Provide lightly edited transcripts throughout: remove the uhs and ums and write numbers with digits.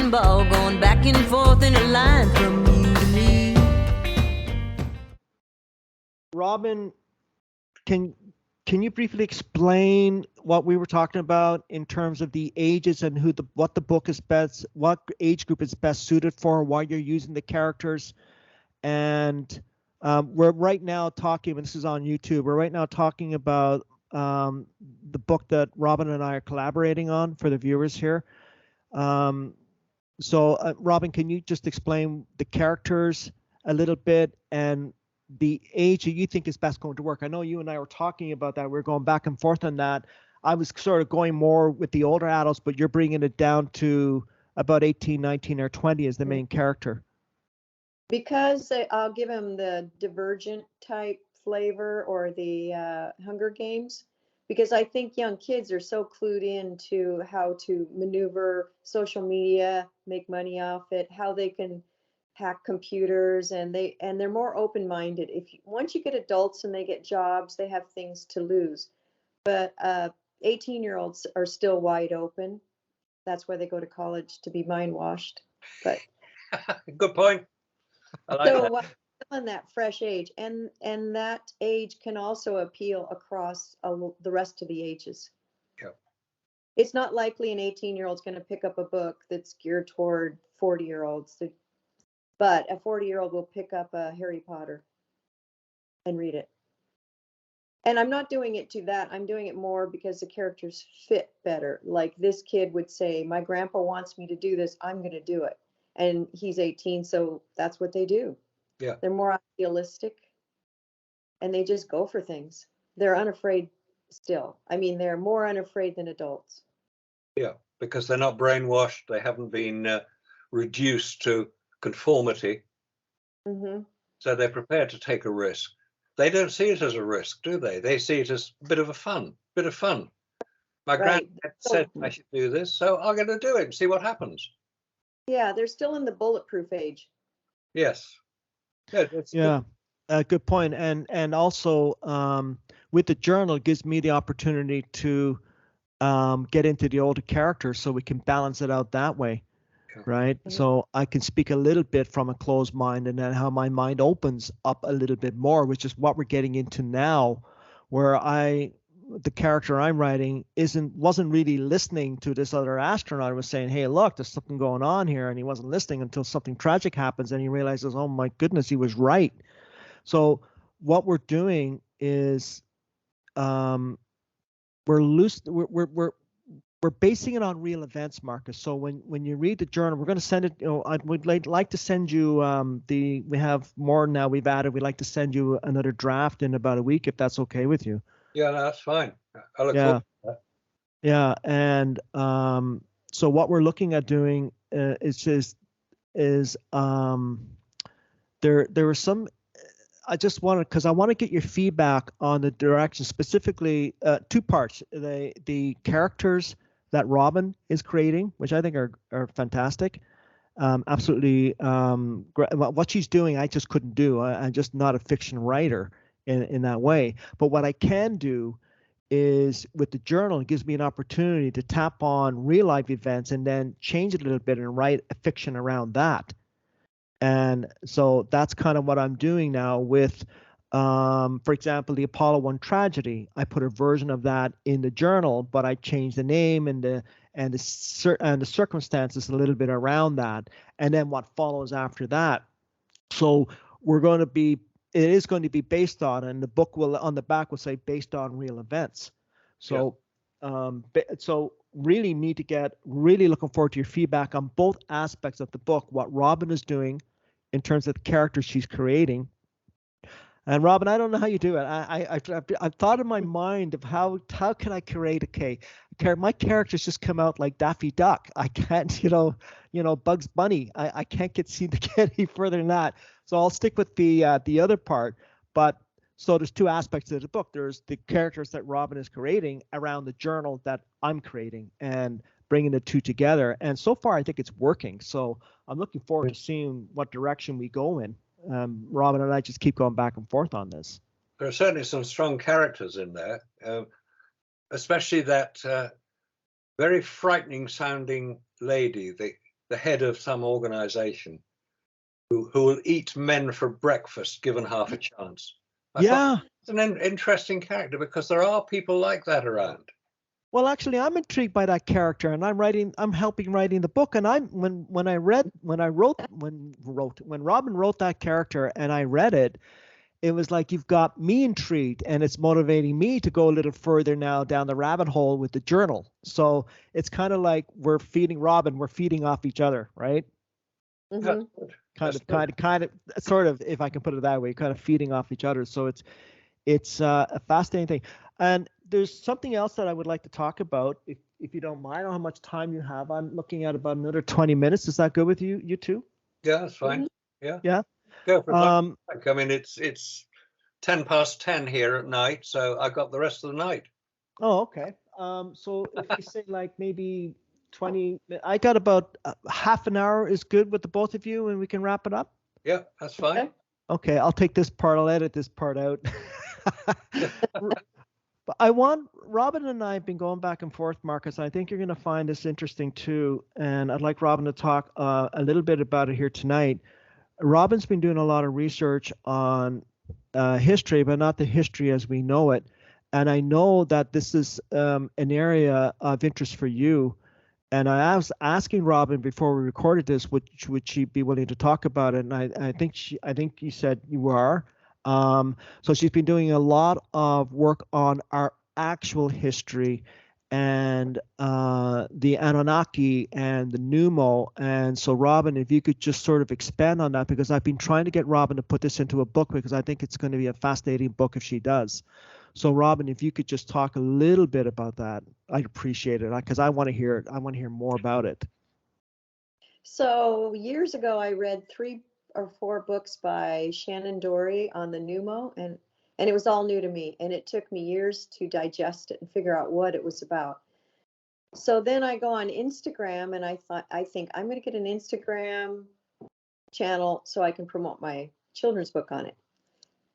bowling ball going back and forth in a line from you to me. Robin, can you briefly explain what we were talking about in terms of the ages and what the book is best, what age group is best suited for, why you're using the characters? And we're right now talking, and this is on YouTube, we're right now talking about the book that Robin and I are collaborating on for the viewers here. So Robin, can you just explain the characters a little bit and the age that you think is best going to work? I know you and I were talking about that. We're going back and forth on that. I was sort of going more with the older adults, but you're bringing it down to about 18, 19, or 20 as the main character. Because I'll give him the Divergent type flavor or the Hunger Games, because I think young kids are so clued in to how to maneuver social media, make money off it, how they can hack computers, and they're more open-minded. Once you get adults and they get jobs, they have things to lose. But 18-year-olds are still wide open. That's why they go to college, to be mind washed. But good point. I like so that. Still in that fresh age, and that age can also appeal across the rest of the ages. Yeah. It's not likely an 18-year-old's going to pick up a book that's geared toward 40-year-olds. But a 40-year-old will pick up a Harry Potter and read it. And I'm not doing it to that. I'm doing it more because the characters fit better. Like this kid would say, my grandpa wants me to do this, I'm going to do it. And he's 18, so that's what they do. Yeah. They're more idealistic and they just go for things. They're unafraid still. I mean, they're more unafraid than adults. Yeah, because they're not brainwashed. They haven't been reduced to conformity. Mm-hmm. So they're prepared to take a risk. They don't see it as a risk, do they? They see it as a bit of fun. My granddad said I should do this, so I'm going to do it and see what happens. Yeah, they're still in the bulletproof age. Yes. Yeah. Good point. And also with the journal, it gives me the opportunity to get into the older characters so we can balance it out that way. Right. Mm-hmm. So I can speak a little bit from a closed mind, and then how my mind opens up a little bit more, which is what we're getting into now, where the character I'm writing wasn't really listening to this other astronaut. Was saying, hey, look, there's something going on here. And he wasn't listening until something tragic happens. And he realizes, oh, my goodness, he was right. So what we're doing is we're basing it on real events, Marcus. So when you read the journal, we're going to send it. I would like to send you we have more now. We'd like to send you another draft in about a week, if that's okay with you. Yeah, no, that's fine. I look forward to that. Yeah, and so what we're looking at doing is there were some. I just wanted, because I want to get your feedback on the direction, specifically two parts: the characters that Robin is creating, which I think are fantastic. Absolutely, what she's doing, I just couldn't do. I'm just not a fiction writer in that way. But what I can do is with the journal, it gives me an opportunity to tap on real life events and then change it a little bit and write a fiction around that. And so that's kind of what I'm doing now with, for example, the Apollo 1 tragedy. I put a version of that in the journal, but I changed the name and the circumstances a little bit around that, and then what follows after that. So it is going to be based on, and the book on the back will say based on real events. So, so really looking forward to your feedback on both aspects of the book, what Robin is doing in terms of the characters she's creating. And Robin, I don't know how you do it. I've thought in my mind of how can I create my characters just come out like Daffy Duck. I can't, Bugs Bunny. I can't get any further than that. So I'll stick with the other part. But so there's two aspects to the book. There's the characters that Robin is creating around the journal that I'm creating, and bringing the two together. And so far, I think it's working. So I'm looking forward to seeing what direction we go in. Robin and I just keep going back and forth on this. There are certainly some strong characters in there, especially that very frightening sounding lady, the head of some organization who will eat men for breakfast given half a chance. I Yeah. find it's an interesting character because there are people like that around. Well, actually, I'm intrigued by that character, and I'm helping writing the book. And when Robin wrote that character, and I read it, it was like you've got me intrigued, and it's motivating me to go a little further now down the rabbit hole with the journal. So it's kind of like we're feeding Robin, we're feeding off each other, right? Mhm. Kind of, sort of, if I can put it that way, kind of feeding off each other. So it's a fascinating thing. And there's something else that I would like to talk about, if you don't mind. I don't know how much time you have. I'm looking at about another 20 minutes. Is that good with you two? Yeah, that's fine. Mhm. Yeah. Yeah. Go for it. I mean, it's 10 past 10 here at night, so I got the rest of the night. Oh, okay. So if you say like maybe 20, I got about half an hour is good with the both of you, and we can wrap it up. Yeah, that's fine. Okay. Okay, I'll take this part. I'll edit this part out. But I want Robin and I have been going back and forth, Marcus. I think you're going to find this interesting too, and I'd like Robin to talk a little bit about it here tonight. Robin's been doing a lot of research on history, but not the history as we know it. And I know that this is an area of interest for you. And I was asking Robin before we recorded this, would she be willing to talk about it? And I think you said you are. So she's been doing a lot of work on our actual history and the Anunnaki and the Numo. And so, Robin, if you could just sort of expand on that, because I've been trying to get Robin to put this into a book, because I think it's going to be a fascinating book if she does. So, Robin, if you could just talk a little bit about that, I'd appreciate it, because I want to hear it. I want to hear more about it. So years ago, I read 3 or 4 books by Shannon Dory on the Numo, and it was all new to me, and it took me years to digest it and figure out what it was about. So then I go on Instagram, and I think I'm going to get an Instagram channel so I can promote my children's book on it.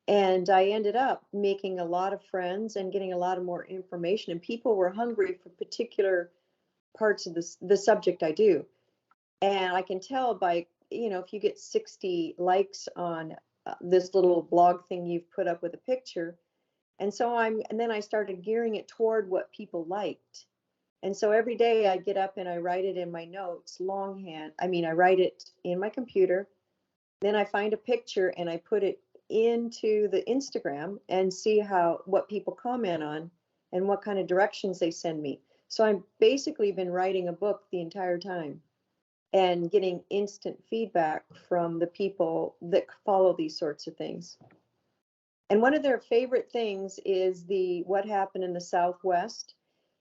And I ended up making a lot of friends and getting a lot of more information, and people were hungry for particular parts of the subject I do. And I can tell by, if you get 60 likes on this little blog thing you've put up with a picture. And then I started gearing it toward what people liked. And so every day I get up and I write it in my notes longhand. I mean, I write it in my computer. Then I find a picture and I put it into the Instagram and see what people comment on and what kind of directions they send me. So I've basically been writing a book the entire time and getting instant feedback from the people that follow these sorts of things. And one of their favorite things is what happened in the Southwest.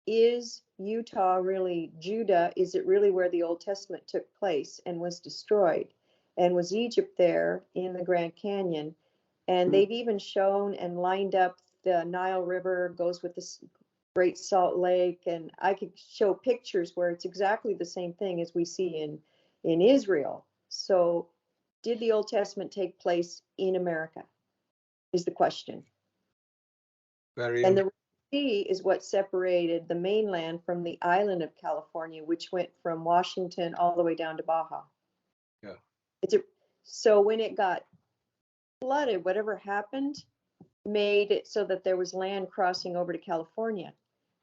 Is Utah really Judah? Is it really where the Old Testament took place and was destroyed? And was Egypt there in the Grand Canyon? And they've even shown and lined up the Nile River goes with the Great Salt Lake, and I could show pictures where it's exactly the same thing as we see in Israel. So, did the Old Testament take place in America? Is the question. And the Red Sea is what separated the mainland from the island of California, which went from Washington all the way down to Baja. Yeah. So when it got flooded, whatever happened made it so that there was land crossing over to California.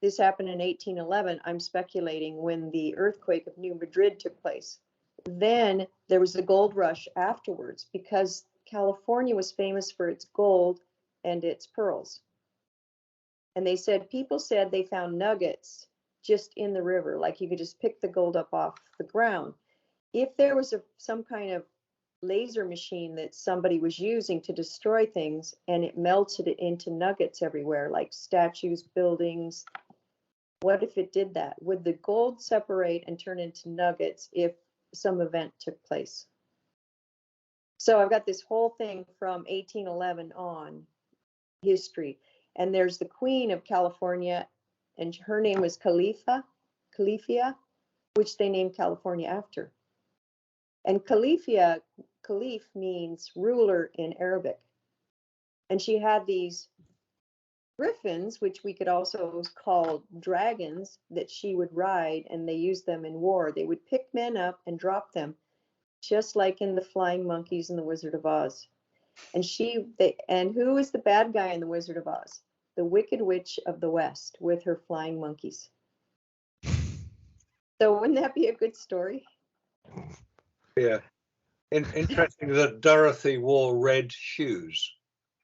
This happened in 1811, I'm speculating, when the earthquake of New Madrid took place. Then there was the gold rush afterwards because California was famous for its gold and its pearls. And people said they found nuggets just in the river, like you could just pick the gold up off the ground. If there was some kind of laser machine that somebody was using to destroy things and it melted it into nuggets everywhere, like statues, buildings, what if it did that? Would the gold separate and turn into nuggets if some event took place? So I've got this whole thing from 1811 on history. And there's the Queen of California, and her name was Califia, which they named California after. And Caliph means ruler in Arabic. And she had these griffins, which we could also call dragons, that she would ride, and they used them in war. They would pick men up and drop them, just like in the Flying Monkeys in the Wizard of Oz. And and who is the bad guy in the Wizard of Oz? The Wicked Witch of the West with her flying monkeys. So wouldn't that be a good story? Yeah. Interesting that Dorothy wore red shoes.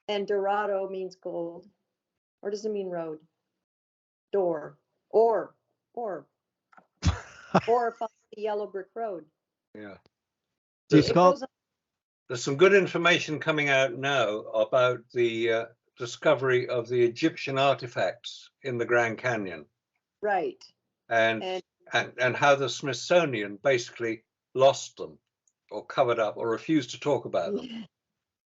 And Dorado means gold. Or does it mean road? Door. Or follow the yellow brick road. Yeah. There's There's some good information coming out now about the discovery of the Egyptian artifacts in the Grand Canyon. Right. And how the Smithsonian basically lost them or covered up or refused to talk about them.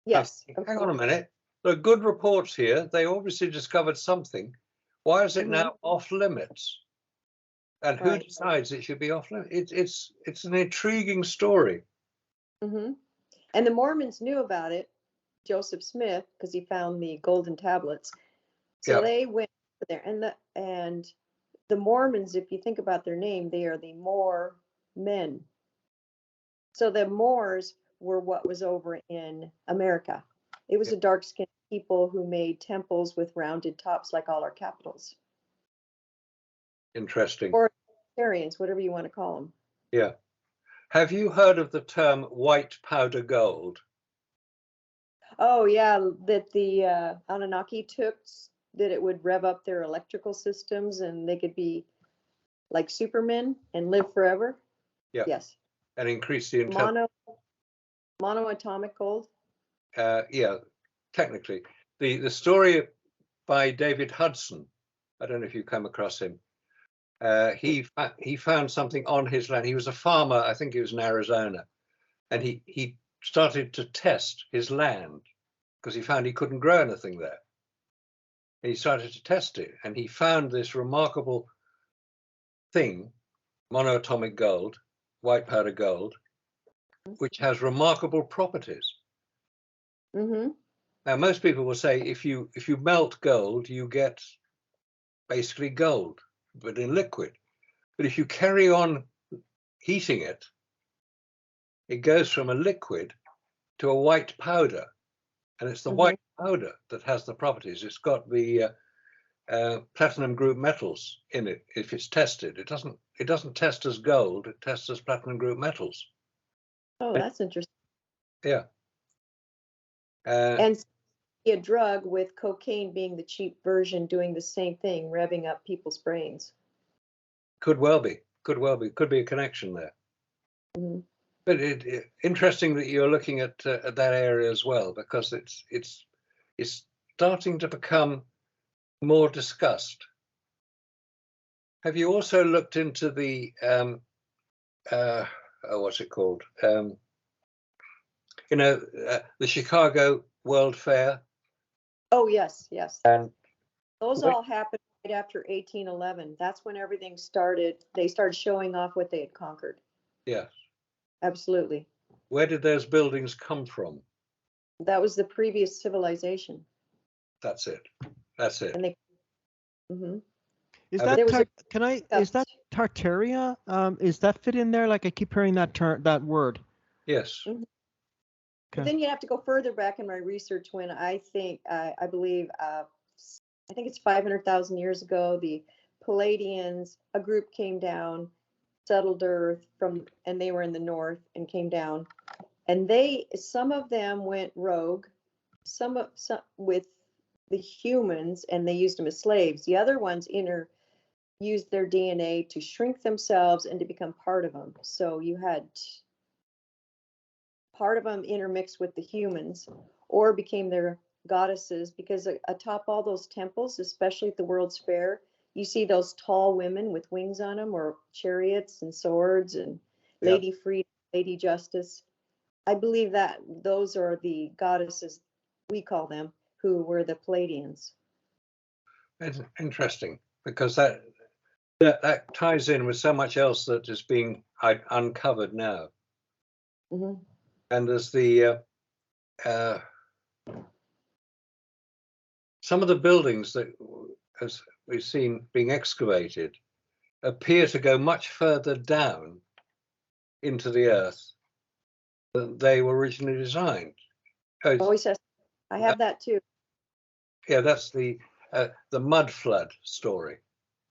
Yes. Hang on a minute. There are good reports here. They obviously discovered something. Why is it now off limits? And who decides it should be off limits? It's an intriguing story. Mm-hmm. And the Mormons knew about it, Joseph Smith, because he found the golden tablets. So they went there, and the Mormons, if you think about their name, they are the Moor men. So the Moors were what was over in America. It was a dark-skinned people who made temples with rounded tops, like all our capitals. Interesting. Or Aryans, whatever you want to call them. Yeah. Have you heard of the term white powder gold? Oh, yeah, that the Anunnaki took, that it would rev up their electrical systems and they could be like supermen and live forever? Yeah. Yes. And increase the intelligence. Monoatomic gold? Yeah, technically. The story by David Hudson, I don't know if you come across him. He found something on his land. He was a farmer, I think he was in Arizona, and he started to test his land because he found he couldn't grow anything there. And he started to test it, and he found this remarkable thing, monoatomic gold, white powder gold, which has remarkable properties. Mm-hmm. Now, most people will say if you melt gold, you get basically gold, but in liquid. But if you carry on heating it, it goes from a liquid to a white powder, and it's the white powder that has the properties. It's got the platinum group metals in it. If it's tested, it doesn't test as gold. It tests as platinum group metals. Oh, that's interesting. Yeah. And a drug with cocaine being the cheap version, doing the same thing, revving up people's brains. Could well be. Could be a connection there. Mm-hmm. But interesting that you're looking at that area as well, because it's starting to become more discussed. Have you also looked into the what's it called? The Chicago World Fair. Oh, yes. And those all happened right after 1811. That's when everything started. They started showing off what they had conquered. Yes. Absolutely. Where did those buildings come from? That was the previous civilization. That's it. And they. Mm-hmm. Is that is that Tartaria? Is that fit in there? Like I keep hearing that word. Yes. Mm-hmm. But then you have to go further back in my research when I believe it's 500,000 years ago, the Palladians, a group came down, settled Earth and they were in the north and came down, and some of them went rogue, some with the humans, and they used them as slaves. The other ones used their DNA to shrink themselves and to become part of them. So you had part of them intermixed with the humans or became their goddesses, because atop all those temples, especially at the World's Fair, you see those tall women with wings on them, or chariots and swords, and Lady Freedom, Lady Justice. I believe that those are the goddesses, we call them, who were the Palladians. It's interesting, because that ties in with so much else that is being uncovered now. Mm-hmm. And there's the some of the buildings that, as we've seen being excavated, appear to go much further down into the earth than they were originally designed. Oh, yes, I have that too. Yeah, that's the mud flood story.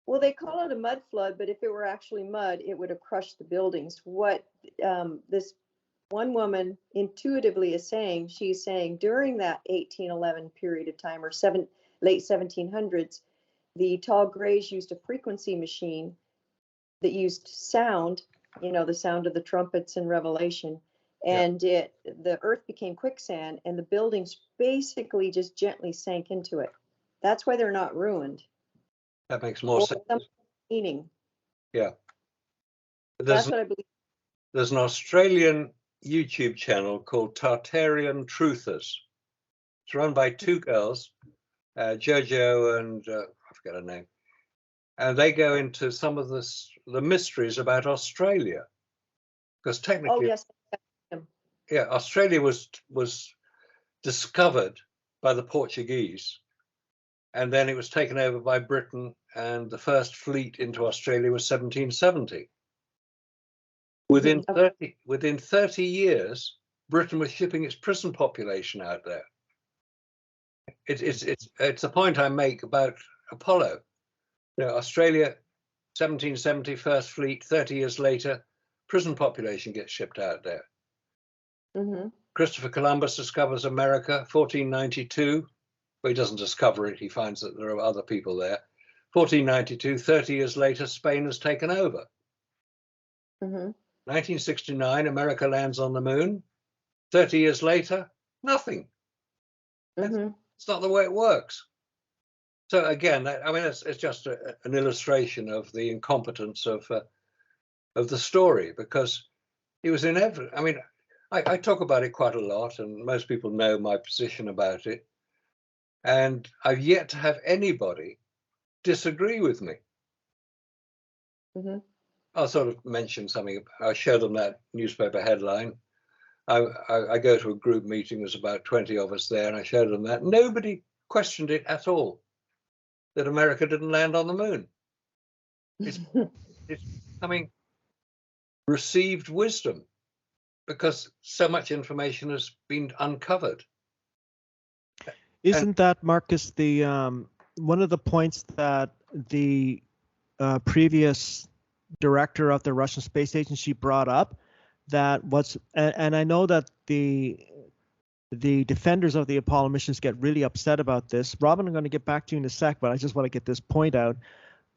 Well, they call it a mud flood, but if it were actually mud, it would have crushed the buildings. What this one woman intuitively is saying, she's saying during that 1811 period of time, or late 1700s, the tall grays used a frequency machine that used sound, the sound of the trumpets in Revelation, and the earth became quicksand, and the buildings basically just gently sank into it. That's why they're not ruined. That makes more sense. Meaning. Yeah. That's what I believe. There's an Australian YouTube channel called Tartarian Truthers. It's run by two girls, Jojo and I forget her name, and they go into some of the mysteries about Australia, because technically, oh yes, yeah, Australia was discovered by the Portuguese, and then it was taken over by Britain, and the first fleet into Australia was 1770. Within 30 years, Britain was shipping its prison population out there. It's a point I make about Apollo. Australia, 1770, first fleet, 30 years later, prison population gets shipped out there. Mm-hmm. Christopher Columbus discovers America, 1492. Well, he doesn't discover it, he finds that there are other people there. 1492, 30 years later, Spain has taken over. Mm-hmm. 1969, America lands on the moon. 30 years later, nothing. Mm-hmm. It's not the way it works. So again, it's just an illustration of the incompetence of the story, because it was inevitable. I talk about it quite a lot, and most people know my position about it. And I've yet to have anybody disagree with me. Mm-hmm. I'll sort of mention something. I show them that newspaper headline. I go to a group meeting, there's about 20 of us there, and I showed them that. Nobody questioned it at all, that America didn't land on the moon. It's received wisdom, because so much information has been uncovered. Isn't that, Marcus, the one of the points that the previous director of the Russian Space Agency brought up? That and I know that the defenders of the Apollo missions get really upset about this. Robin, I'm going to get back to you in a sec, but I just want to get this point out,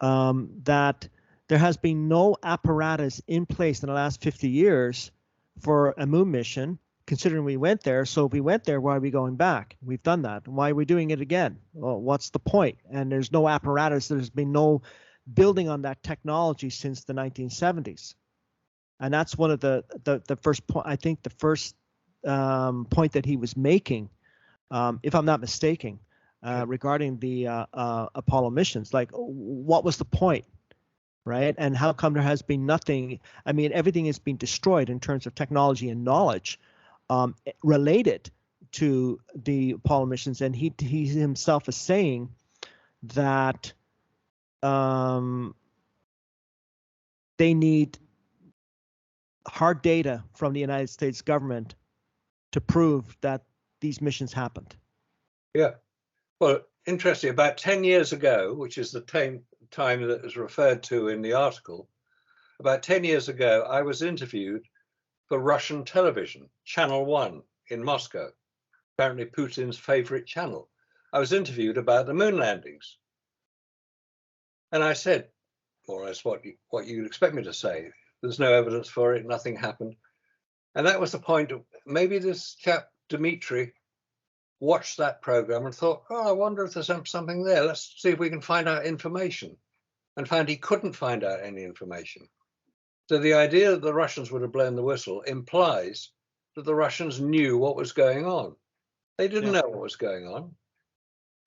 that there has been no apparatus in place in the last 50 years for a moon mission, considering we went there. So if we went there, why are we going back? We've done that. Why are we doing it again? Well, what's the point? And there's no apparatus. There's been no building on that technology since the 1970s. And that's one of the first point, I think the first point that he was making, if I'm not mistaken, regarding the Apollo missions. Like, what was the point, right? And how come there has been nothing? I mean, everything has been destroyed in terms of technology and knowledge related to the Apollo missions. And he himself is saying that they need hard data from the United States government to prove that these missions happened. Yeah. Well, interesting. About 10 years ago, which is the time that is referred to in the article, about 10 years ago, I was interviewed for Russian television, Channel 1 in Moscow, apparently Putin's favorite channel. I was interviewed about the moon landings. And I said, more or less what you'd expect me to say. There's no evidence for it, nothing happened. And that was the point of, maybe this chap, Dmitry, watched that program and thought, oh, I wonder if there's something there. Let's see if we can find out information. And found he couldn't find out any information. So the idea that the Russians would have blown the whistle implies that the Russians knew what was going on. They didn't know what was going on,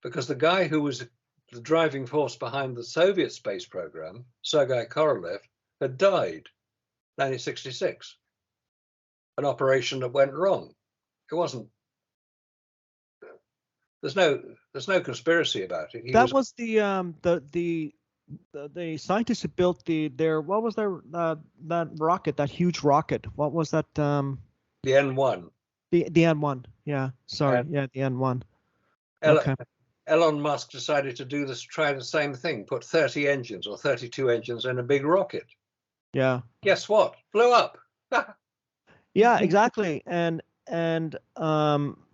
because the guy who was the driving force behind the Soviet space program, Sergei Korolev, had died. 1966, an operation that went wrong. It wasn't There's no conspiracy about it. That was the scientists who built what was that rocket, that huge rocket? What was that? The N1. The N1. Yeah. Sorry. And yeah, the N1. Okay. Elon Musk decided to try the same thing, put 30 engines or 32 engines in a big rocket. Yeah. Guess what? Blew up. Yeah, exactly. And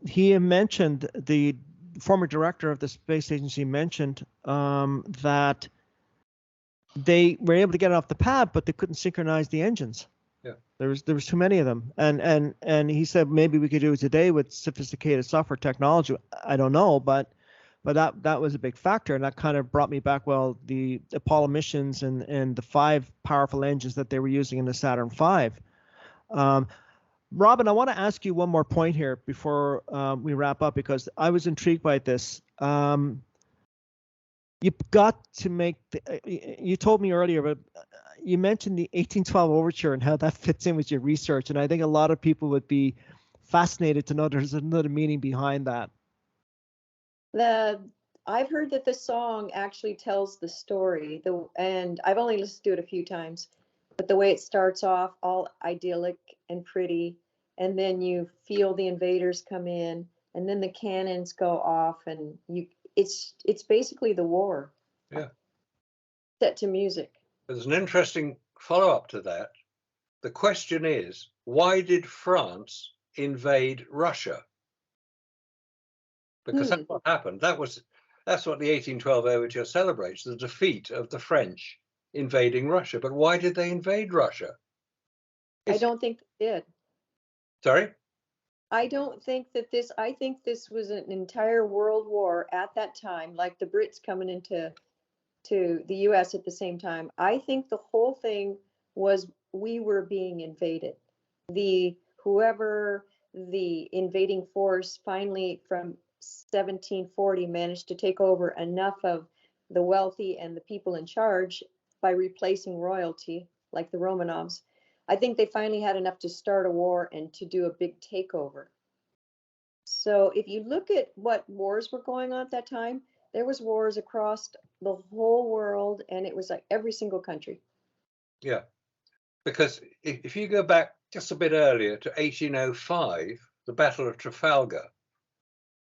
he mentioned, the former director of the space agency mentioned that they were able to get it off the pad, but they couldn't synchronize the engines. Yeah. There was too many of them. And he said maybe we could do it today with sophisticated software technology. I don't know, but that was a big factor, and that kind of brought me back. Well, the Apollo missions and the 5 powerful engines that they were using in the Saturn V. Robin, I want to ask you one more point here before we wrap up, because I was intrigued by this. You've got to make you told me earlier, but you mentioned the 1812 overture and how that fits in with your research, and I think a lot of people would be fascinated to know there's another meaning behind that. I've heard that the song actually tells the story, and I've only listened to it a few times, but the way it starts off, all idyllic and pretty, and then you feel the invaders come in, and then the cannons go off, and it's basically the war. Yeah. Set to music. There's an interesting follow-up to that. The question is, why did France invade Russia? Because that's what happened. That's what the 1812 overture celebrates, the defeat of the French invading Russia. But why did they invade Russia? I don't think they did. Sorry? I don't think that I think this was an entire world war at that time, like the Brits coming into the US at the same time. I think the whole thing was we were being invaded. Whoever the invading force finally from 1740 managed to take over enough of the wealthy and the people in charge by replacing royalty, like the Romanovs. I think they finally had enough to start a war and to do a big takeover. So if you look at what wars were going on at that time, there was wars across the whole world, and it was like every single country. Yeah, because if you go back just a bit earlier to 1805, the Battle of Trafalgar,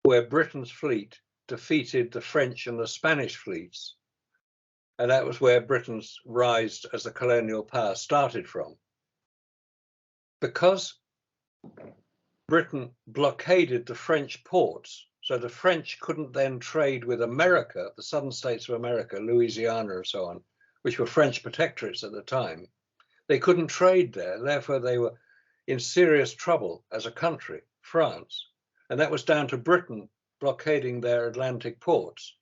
where Britain's fleet defeated the French and the Spanish fleets, and that was where Britain's rise as a colonial power started from. Because Britain blockaded the French ports, so the French couldn't then trade with America, the southern states of America, Louisiana and so on, which were French protectorates at the time. They couldn't trade there, therefore they were in serious trouble as a country, France. And that was down to Britain blockading their Atlantic ports.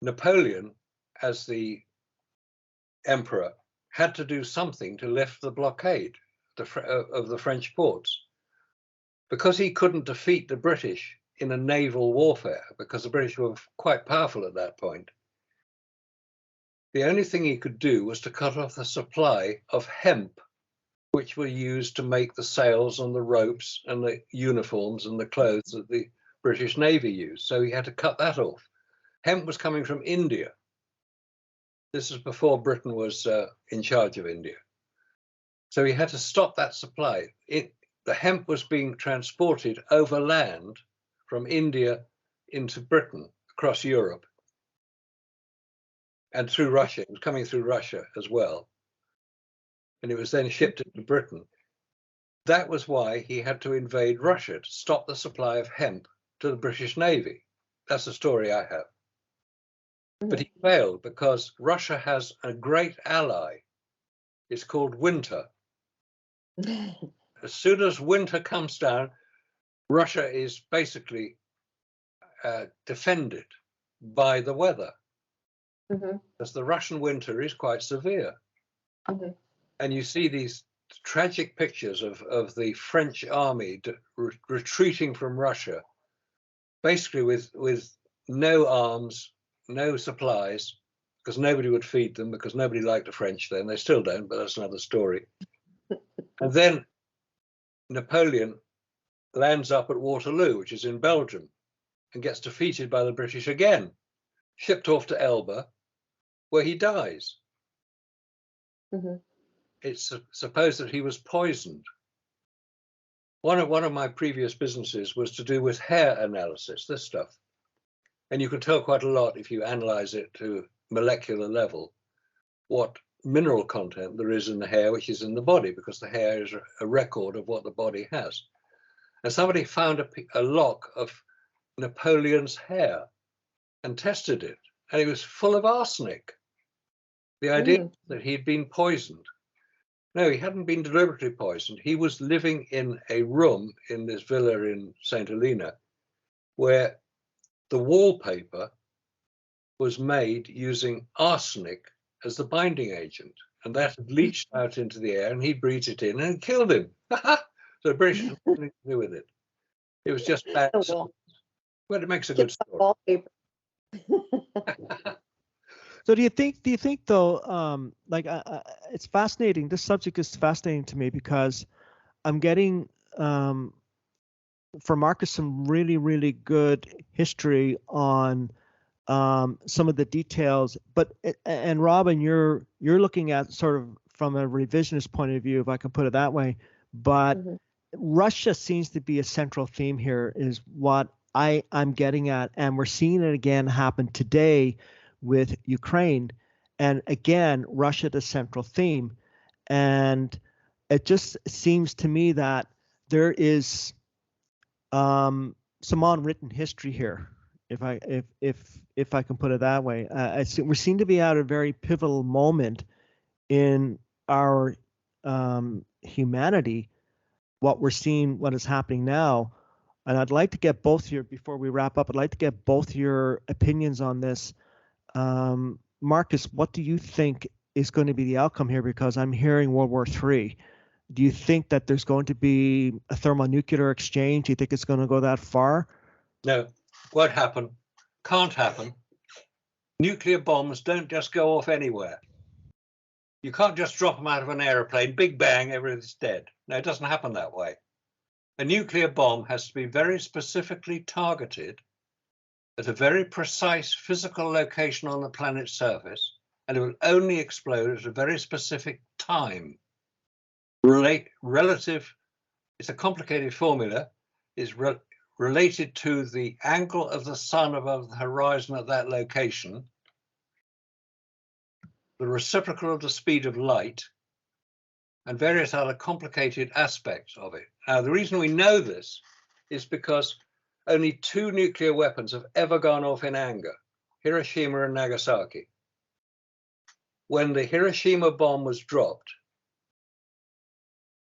Napoleon, as the emperor, had to do something to lift the blockade of the French ports. Because he couldn't defeat the British in a naval warfare, because the British were quite powerful at that point, the only thing he could do was to cut off the supply of hemp, which were used to make the sails and the ropes and the uniforms and the clothes that the British Navy used. So he had to cut that off. Hemp was coming from India. This is before Britain was in charge of India. So he had to stop that supply. The hemp was being transported overland from India into Britain, across Europe, and through Russia. It was coming through Russia as well. And it was then shipped into Britain. That was why he had to invade Russia, to stop the supply of hemp to the British Navy. That's the story I have. But he failed because Russia has a great ally. It's called winter. As soon as winter comes down, Russia is basically defended by the weather. Because the Russian winter is quite severe. And you see these tragic pictures of the French army retreating from Russia, basically with no arms, no supplies, because nobody would feed them, because nobody liked the French then. They still don't, but that's another story. And then Napoleon lands up at Waterloo, which is in Belgium, and gets defeated by the British again, shipped off to Elba, where he dies. Mhm. It's supposed that he was poisoned. One of my previous businesses was to do with hair analysis, this stuff. And you can tell quite a lot if you analyze it to molecular level, what mineral content there is in the hair, which is in the body, because the hair is a record of what the body has. And somebody found a lock of Napoleon's hair and tested it, and it was full of arsenic. The idea that he'd been poisoned. No, he hadn't been deliberately poisoned. He was living in a room in this villa in St. Helena where the wallpaper was made using arsenic as the binding agent, and that had leached out into the air, and he breathed it in and it killed him. So the British had nothing to do with it. It was just bad. Oh, well. But it makes a good Just story. wallpaper. So do you think though, like it's fascinating. This subject is fascinating to me because I'm getting from Marcus some really good history on some of the details. But and Robin, you're looking at sort of from a revisionist point of view, if I can put it that way. But Russia seems to be a central theme here, is what I'm getting at, and we're seeing it again happen today with Ukraine, and again Russia the central theme, and it just seems to me that there is some unwritten history here, if I can put it that way. We seem to be at a very pivotal moment in our humanity, what we're seeing, what is happening now. And I'd like to get both your, before we wrap up, I'd like to get both your opinions on this. Marcus, what do you think is going to be the outcome here? Because I'm hearing World War III. Do you think that there's going to be a thermonuclear exchange? Do you think it's going to go that far? No, won't happen. Can't happen. Nuclear bombs don't just go off anywhere. You can't just drop them out of an aeroplane, big bang, everything's dead. No, it doesn't happen that way. A nuclear bomb has to be very specifically targeted at a very precise physical location on the planet's surface, and it will only explode at a very specific time. Relative, it's a complicated formula, is related to the angle of the sun above the horizon at that location, the reciprocal of the speed of light, and various other complicated aspects of it. Now, the reason we know this is because only 2 nuclear weapons have ever gone off in anger, Hiroshima and Nagasaki. When the Hiroshima bomb was dropped,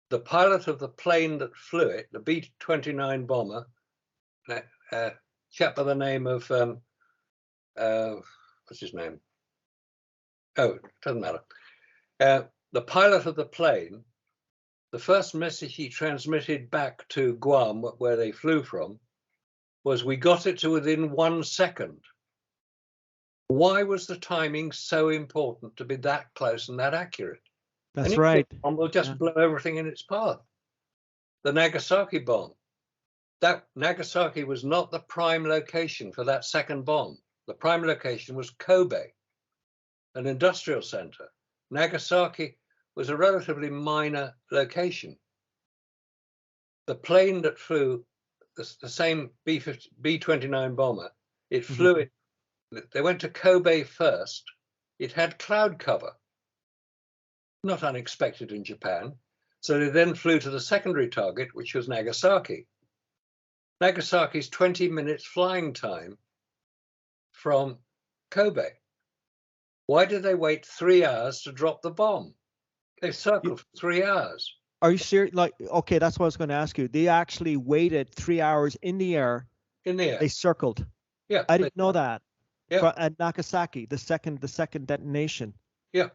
the pilot of the plane that flew it, the B-29 bomber, a chap by the name of, what's his name? Oh, it doesn't matter. The pilot of the plane, the first message he transmitted back to Guam, where they flew from, was, "We got it to within 1 second." Why was the timing so important to be that close and that accurate? That's right. Bomb will just blow everything in its path. The Nagasaki bomb. That Nagasaki was not the prime location for that second bomb. The prime location was Kobe, an industrial center. Nagasaki was a relatively minor location. The plane that flew the same B-29 bomber, it flew it. They went to Kobe first. It had cloud cover, not unexpected in Japan. So they then flew to the secondary target, which was Nagasaki. Nagasaki's 20 minutes flying time from Kobe. Why did they wait 3 hours to drop the bomb? They circled for 3 hours. Are you serious? Like, okay, that's what I was going to ask you. They actually waited 3 hours in the air. In the air. They circled. Yeah. I didn't know that. Yeah. At Nagasaki, the second detonation. Yeah.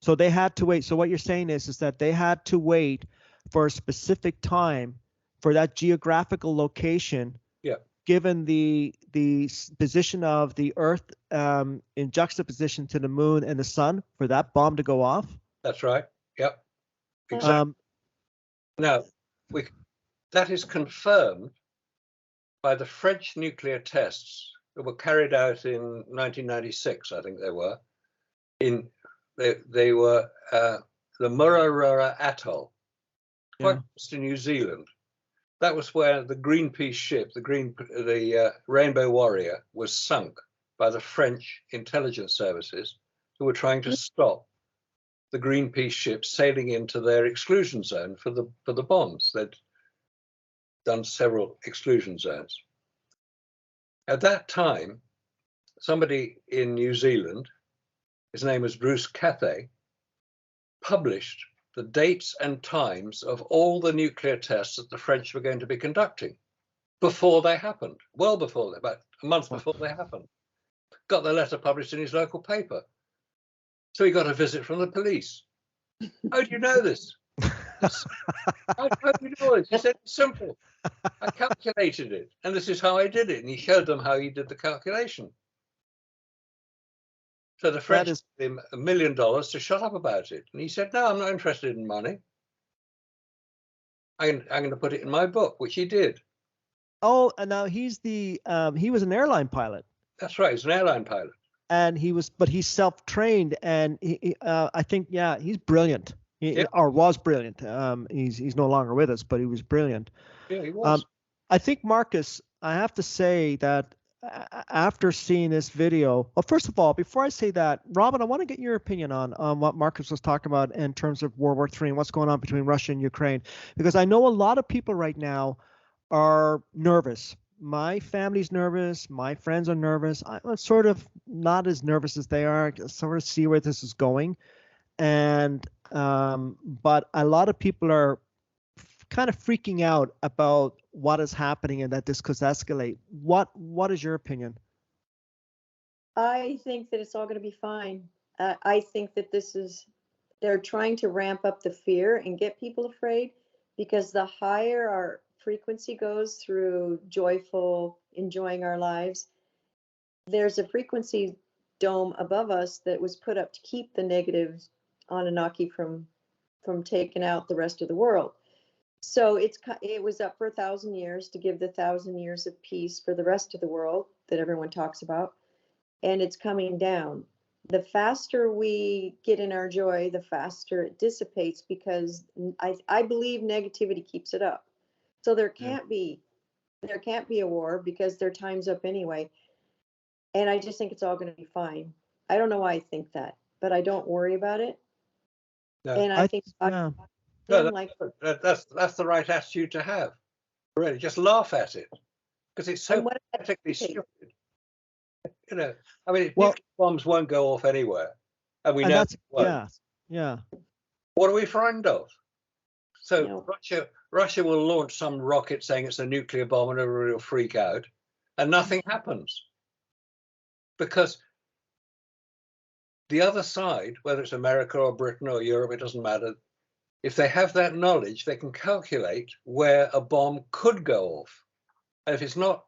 So they had to wait. So what you're saying is that they had to wait for a specific time for that geographical location. Yeah. Given the position of the Earth in juxtaposition to the moon and the sun, for that bomb to go off. That's right. Yep. Exactly. Now, that is confirmed by the French nuclear tests that were carried out in 1996, I think they were. They were the Murarura Atoll, quite close to New Zealand. That was where the Greenpeace ship, the Rainbow Warrior, was sunk by the French intelligence services, who were trying to stop the Greenpeace ship sailing into their exclusion zone for the bombs. They'd done several exclusion zones. At that time, somebody in New Zealand, his name was Bruce Cathay, published the dates and times of all the nuclear tests that the French were going to be conducting before they happened, well before, about a month before they happened. Got the letter published in his local paper. So he got a visit from the police. How do you know this? How do you know this? He said, it's simple. I calculated it, and this is how I did it. And he showed them how he did the calculation. So the French gave him $1 million to shut up about it. And he said, no, I'm not interested in money. I'm going to put it in my book, which he did. Oh, and now he was an airline pilot. That's right, he's an airline pilot. And but he's self-trained, and I think, he's brilliant. Or was brilliant. He's no longer with us, but he was brilliant. Yeah, he was. I think, Marcus, I have to say that after seeing this video, well, first of all, before I say that, Robin, I want to get your opinion on what Marcus was talking about in terms of World War III and what's going on between Russia and Ukraine, because I know a lot of people right now are nervous. My family's nervous. My friends are nervous. I'm sort of not as nervous as they are. I sort of see where this is going. And but a lot of people are kind of freaking out about what is happening and that this could escalate. What is your opinion? I think that it's all going to be fine. I think that they're trying to ramp up the fear and get people afraid, because the higher our frequency goes through joyful, enjoying our lives, there's a frequency dome above us that was put up to keep the negative Anunnaki from taking out the rest of the world. So it was up for 1,000 years to give the 1,000 years of peace for the rest of the world that everyone talks about, and it's coming down. The faster we get in our joy, the faster it dissipates, because I believe negativity keeps it up. So there can't be a war, because their time's up anyway. And I just think it's all going to be fine. I don't know why I think that, but I don't worry about it. No, and I think that's the right attitude to have. Really, just laugh at it, because it's so pathetically stupid. You know, I mean, nuclear bombs won't go off anywhere, and we know it won't. Yeah. What are we frightened of? So Russia will launch some rocket saying it's a nuclear bomb, and everybody will freak out, and nothing happens, because the other side, whether it's America or Britain or Europe, it doesn't matter. If they have that knowledge, they can calculate where a bomb could go off. And if it's not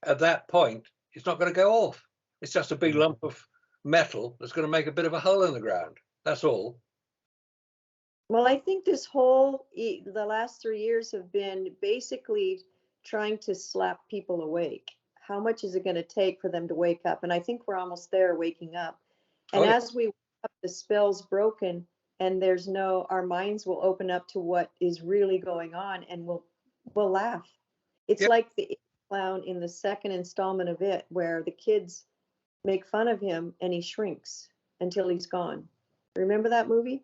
at that point, it's not going to go off. It's just a big lump of metal that's going to make a bit of a hole in the ground. That's all. Well, I think the last 3 years have been basically trying to slap people awake. How much is it going to take for them to wake up? And I think we're almost there, waking up. And as we wake up, the spell's broken, and our minds will open up to what is really going on, and we'll laugh. It's like the clown in the second installment of It, where the kids make fun of him and he shrinks until he's gone. Remember that movie?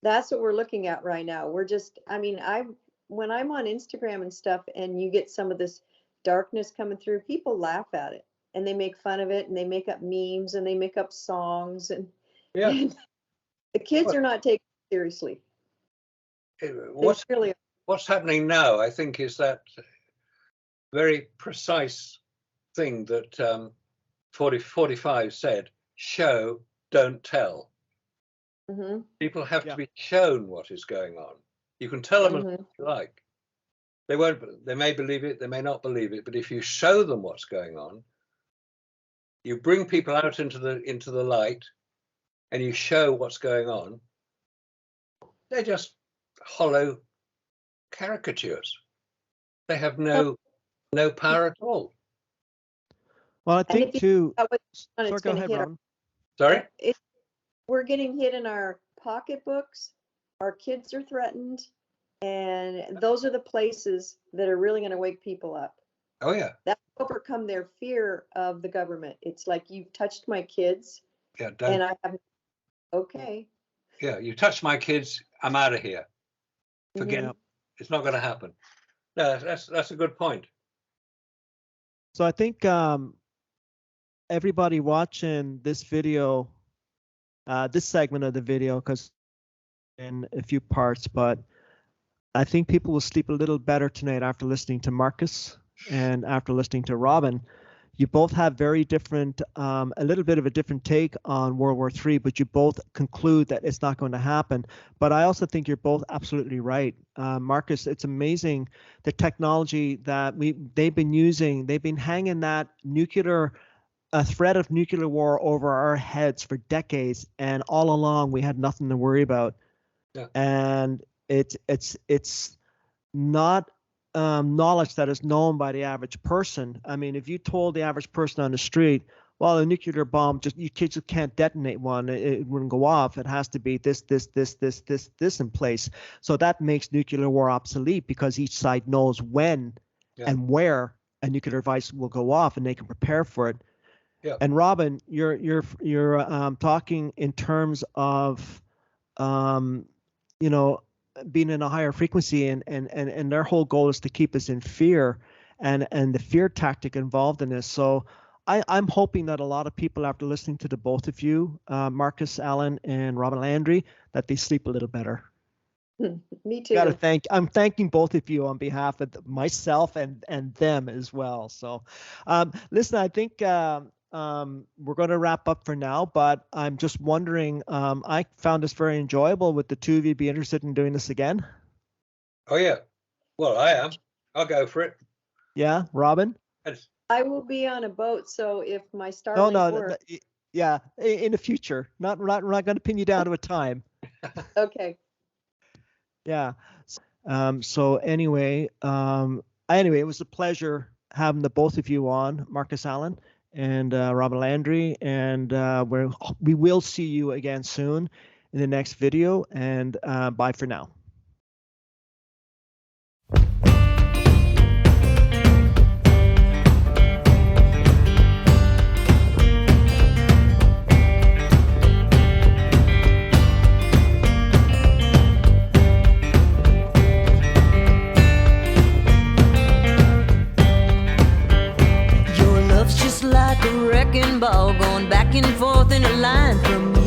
That's what we're looking at right now. We're just, when I'm on Instagram and stuff, and you get some of this darkness coming through, people laugh at it. And they make fun of it, and they make up memes, and they make up songs, and the kids are not taking it seriously. What's happening now, I think, is that very precise thing that 45 said: show, don't tell. Mm-hmm. People have to be shown what is going on. You can tell them what you like. They may believe it, they may not believe it, but if you show them what's going on, you bring people out into the light, and you show what's going on, they're just hollow caricatures. They have no power at all. Well, I And think if too. it's Sorry, go going to ahead, hit our Robin. Sorry? we're getting hit in our pocketbooks. Our kids are threatened, and those are the places that are really going to wake people up. Oh yeah. That overcome their fear of the government. It's like, you've touched my kids, Yeah. and I have. Okay. Yeah. You touch my kids, I'm out of here. Forget Mhm. it. It's not going to happen. No, that's a good point. So I think everybody watching this video, this segment of the video, because in a few parts, but I think people will sleep a little better tonight after listening to Marcus and after listening to Robin. You both have very different, a little bit of a different take on World War III, but you both conclude that it's not going to happen. But I also think you're both absolutely right. Marcus, it's amazing the technology that they've been using. They've been hanging that a threat of nuclear war over our heads for decades, and all along we had nothing to worry about. Yeah. And it's not knowledge that is known by the average person. I mean, if you told the average person on the street, well, a nuclear bomb, you kids just can't detonate one. It wouldn't go off. It has to be this in place. So that makes nuclear war obsolete, because each side knows when and where a nuclear device will go off, and they can prepare for it. Yeah. And Robin, you're talking in terms of being in a higher frequency, and their whole goal is to keep us in fear, and the fear tactic involved in this. So I'm hoping that a lot of people, after listening to the both of you, Marcus Allen and Robin Landry, that they sleep a little better. Me too. I'm thanking both of you on behalf of myself and them as well. So listen, I think we're going to wrap up for now, but I'm just wondering, I found this very enjoyable. Would the two of you be interested in doing this again? Oh yeah. Well, I am. I'll go for it. Yeah, Robin? I will be on a boat, so if my Starlink works. Yeah, in the future. We're not going to pin you down to a time. Okay. Yeah. So anyway, it was a pleasure having the both of you on, Marcus Allen and Robin Landry, and we will see you again soon in the next video, and bye for now. Your love's just like a wrecking ball going back and forth in a line from